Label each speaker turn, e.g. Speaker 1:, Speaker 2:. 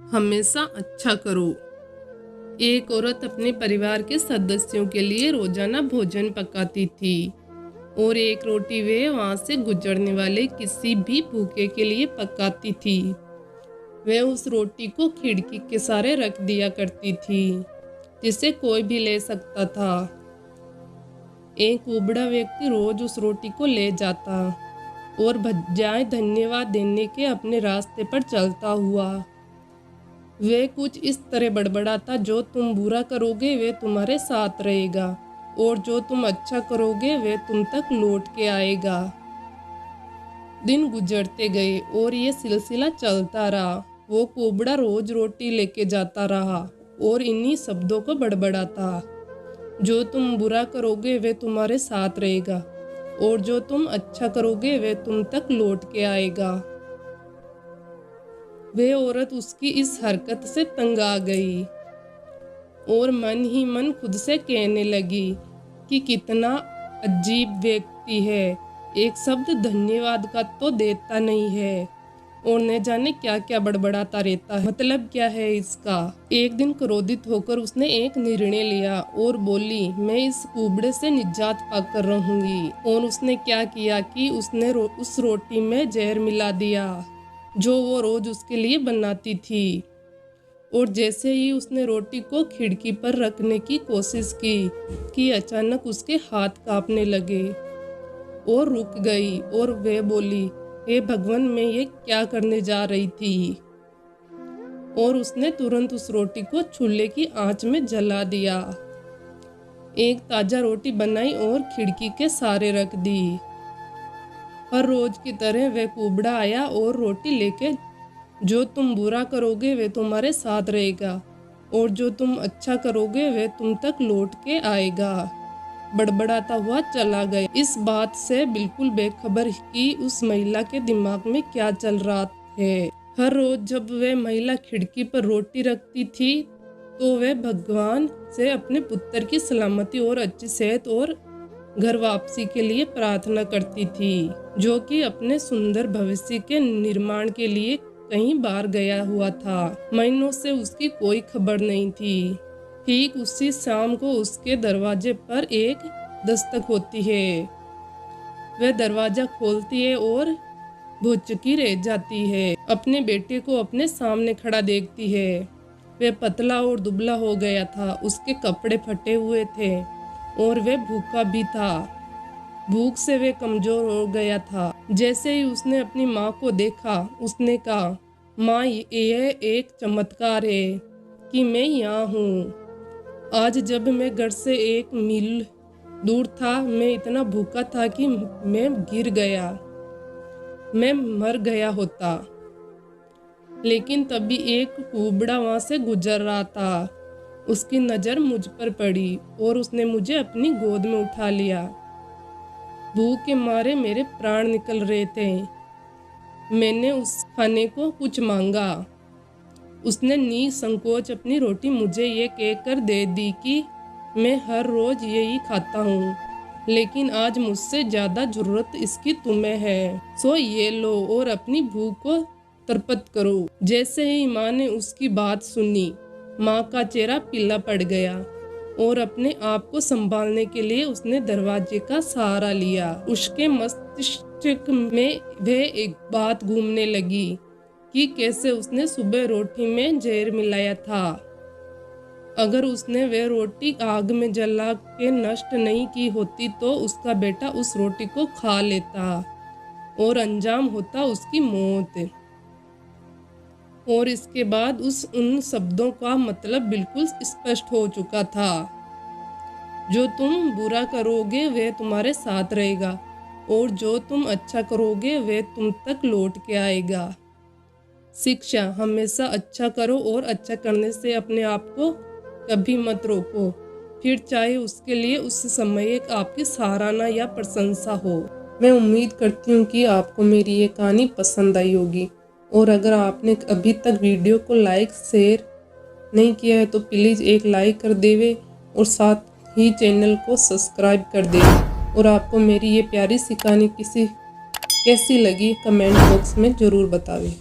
Speaker 1: हमेशा अच्छा करो। एक औरत अपने परिवार के सदस्यों के लिए रोजाना भोजन पकाती थी और एक रोटी वे वहां से गुजरने वाले किसी भी भूखे के लिए पकाती थी। वह उस रोटी को खिड़की के सहारे रख दिया करती थी, जिसे कोई भी ले सकता था। एक कुबड़ा व्यक्ति रोज उस रोटी को ले जाता और बजाय धन्यवाद देने के अपने रास्ते पर चलता हुआ वे कुछ इस तरह बड़बड़ाता, जो तुम बुरा करोगे वे तुम्हारे साथ रहेगा और जो तुम अच्छा करोगे वे तुम तक लौट के आएगा। दिन गुजरते गए और ये सिलसिला चलता रहा। वो कुबड़ा रोज रोटी लेके जाता रहा और इन्हीं शब्दों को बड़बड़ाता, जो तुम बुरा करोगे वे तुम्हारे साथ रहेगा और जो तुम अच्छा करोगे वे तुम तक लौट के आएगा। वह औरत उसकी इस हरकत से तंग आ गई और मन ही मन खुद से कहने लगी कि कितना अजीब व्यक्ति है, एक शब्द धन्यवाद का तो देता नहीं है और न जाने क्या क्या बड़बड़ाता रहता है, मतलब क्या है इसका। एक दिन क्रोधित होकर उसने एक निर्णय लिया और बोली, मैं इस कुबड़े से निजात पाकर रहूंगी। और उसने क्या किया कि उसने उस रोटी में जहर मिला दिया जो वो रोज उसके लिए बनाती थी। और जैसे ही उसने रोटी को खिड़की पर रखने की कोशिश की कि अचानक उसके हाथ कांपने लगे और रुक गई और वह बोली, हे भगवान, मैं ये क्या करने जा रही थी। और उसने तुरंत उस रोटी को चूल्हे की आंच में जला दिया। एक ताजा रोटी बनाई और खिड़की के सहारे रख दी। हर रोज की तरह वह कुबड़ा आया और रोटी लेके, जो तुम बुरा करोगे वे तुम्हारे साथ रहेगा और जो तुम अच्छा करोगे वे तुम तक लौट के आएगा, बड़बड़ाता हुआ चला गया। इस बात से बिल्कुल बेखबर कि उस महिला के दिमाग में क्या चल रहा है। हर रोज जब वह महिला खिड़की पर रोटी रखती थी तो वह भगवान से अपने पुत्र की सलामती और अच्छी सेहत और घर वापसी के लिए प्रार्थना करती थी, जो कि अपने सुंदर भविष्य के निर्माण के लिए कहीं बाहर गया हुआ था। महीनों से उसकी कोई खबर नहीं थी। ठीक उसी शाम को उसके दरवाजे पर एक दस्तक होती है। वह दरवाजा खोलती है और भुचकी रह जाती है। अपने बेटे को अपने सामने खड़ा देखती है। वह पतला और दुबला हो गया था, उसके कपड़े फटे हुए थे और वह भूखा भी था। भूख से वह कमजोर हो गया था। जैसे ही उसने अपनी माँ को देखा उसने कहा, माँ, यह एक चमत्कार है कि मैं यहाँ हूँ। आज जब मैं घर से 1 मील दूर था मैं इतना भूखा था कि मैं गिर गया, मैं मर गया होता। लेकिन तभी एक कुबड़ा वहाँ से गुजर रहा था। उसकी नज़र मुझ पर पड़ी और उसने मुझे अपनी गोद में उठा लिया। भूख के मारे मेरे प्राण निकल रहे थे। मैंने उस खाने को कुछ मांगा। उसने निसंकोच अपनी रोटी मुझे ये कहकर दे दी कि मैं हर रोज यही खाता हूँ, लेकिन आज मुझसे ज़्यादा ज़रूरत इसकी तुम्हें है, सो ये लो और अपनी भूख को तृप्त करो। जैसे ही माँ ने उसकी बात सुनी, माँ का चेहरा पीला पड़ गया और अपने आप को संभालने के लिए उसने दरवाजे का सहारा लिया। उसके मस्तिष्क में वह एक बात घूमने लगी कि कैसे उसने सुबह रोटी में जहर मिलाया था। अगर उसने वह रोटी आग में जला के नष्ट नहीं की होती तो उसका बेटा उस रोटी को खा लेता और अंजाम होता उसकी मौत। और इसके बाद उन शब्दों का मतलब बिल्कुल स्पष्ट हो चुका था, जो तुम बुरा करोगे वे तुम्हारे साथ रहेगा और जो तुम अच्छा करोगे वे तुम तक लौट के आएगा। शिक्षा, हमेशा अच्छा करो और अच्छा करने से अपने आप को कभी मत रोको, फिर चाहे उसके लिए उस समय आपकी सराहना या प्रशंसा हो। मैं उम्मीद करती हूँ कि आपको मेरी ये कहानी पसंद आई होगी और अगर आपने अभी तक वीडियो को लाइक शेयर नहीं किया है तो प्लीज़ एक लाइक कर देवे और साथ ही चैनल को सब्सक्राइब कर देवे। और आपको मेरी ये प्यारी सी कहानी कैसी लगी कमेंट बॉक्स में ज़रूर बतावे।